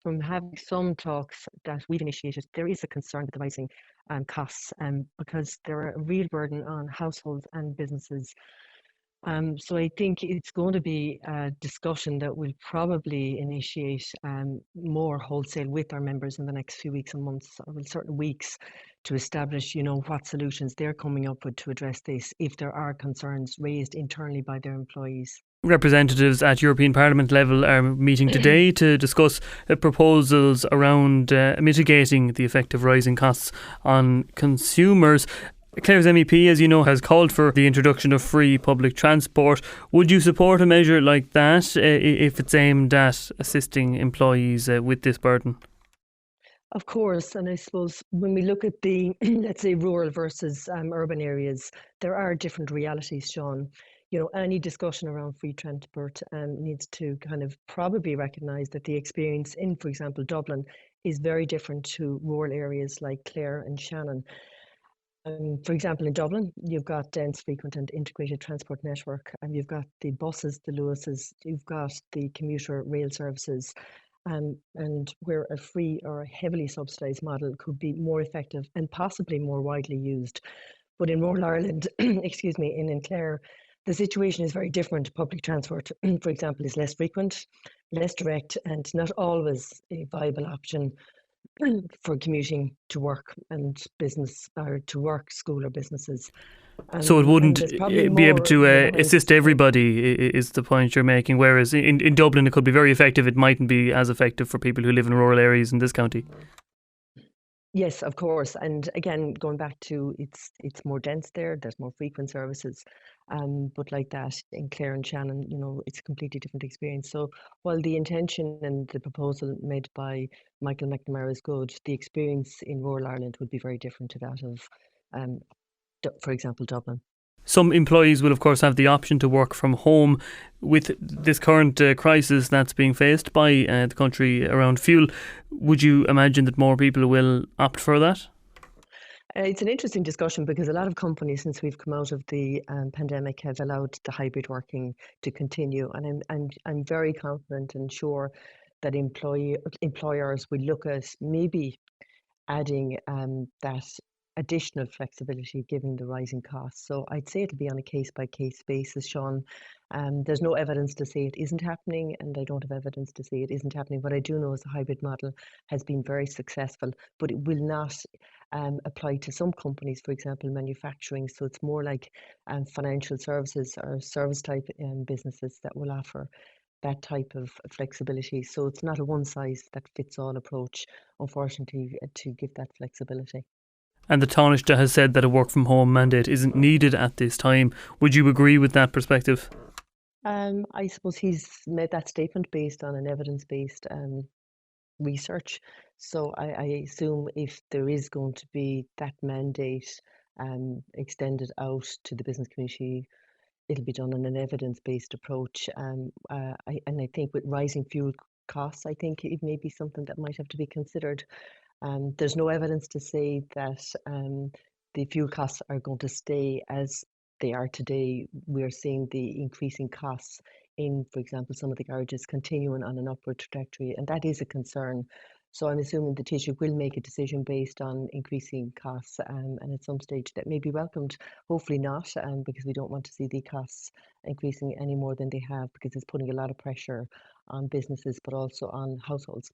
from having some talks that we've initiated, there is a concern with the rising costs because there are a real burden on households and businesses. So I think it's going to be a discussion that will probably initiate more wholesale with our members in the next few weeks and months, or in certain weeks, to establish, what solutions they're coming up with to address this if there are concerns raised internally by their employees. Representatives at European Parliament level are meeting today to discuss proposals around mitigating the effect of rising costs on consumers. Clare's MEP, as you know, has called for the introduction of free public transport. Would you support a measure like that if it's aimed at assisting employees with this burden? Of course, and I suppose when we look at the, let's say, rural versus urban areas, there are different realities, Sean. Any discussion around free transport needs to kind of probably recognise that the experience in, for example, Dublin is very different to rural areas like Clare and Shannon. For example, in Dublin, you've got dense, frequent and integrated transport network, and you've got the buses, the Lewises, you've got the commuter rail services, and where a free or heavily subsidised model could be more effective and possibly more widely used. But in rural Ireland, excuse me, in Clare, the situation is very different. Public transport, for example, is less frequent, less direct, and not always a viable option for commuting to work and business, or to work, school, or businesses. So it And wouldn't there's probably be able more to assist reliance. everybody, is the point you're making. Whereas in Dublin it could be very effective, it mightn't be as effective for people who live in rural areas in this county. Yes, of course. And again, going back to it's more dense there. There's more frequent services, but like that in Clare and Shannon, it's a completely different experience. So while the intention and the proposal made by Michael McNamara is good, the experience in rural Ireland would be very different to that of, um, for example, Dublin. Some employees will, of course, have the option to work from home. With this current crisis that's being faced by the country around fuel, would you imagine that more people will opt for that? It's an interesting discussion because a lot of companies, since we've come out of the pandemic, have allowed the hybrid working to continue, and I'm very confident and sure that employers will look at maybe adding that additional flexibility given the rising costs. So I'd say it'll be on a case by case basis, Sean. There's no evidence to say it isn't happening, and I don't have evidence to say it isn't happening. What I do know is the hybrid model has been very successful, but it will not apply to some companies, for example, manufacturing. So it's more like financial services or service type businesses that will offer that type of flexibility. So it's not a one size that fits all approach, unfortunately, to give that flexibility. And the Taoiseach has said that a work from home mandate isn't needed at this time. Would you agree with that perspective? I suppose he's made that statement based on an evidence based research. So I assume if there is going to be that mandate extended out to the business community, it'll be done on an evidence-based approach. And I think with rising fuel costs, I think it may be something that might have to be considered. There's no evidence to say that the fuel costs are going to stay as they are today. We're seeing the increasing costs in, for example, some of the garages continuing on an upward trajectory, and that is a concern. So I'm assuming the Taoiseach will make a decision based on increasing costs, and at some stage that may be welcomed. Hopefully not, because we don't want to see the costs increasing any more than they have, because it's putting a lot of pressure on businesses, but also on households.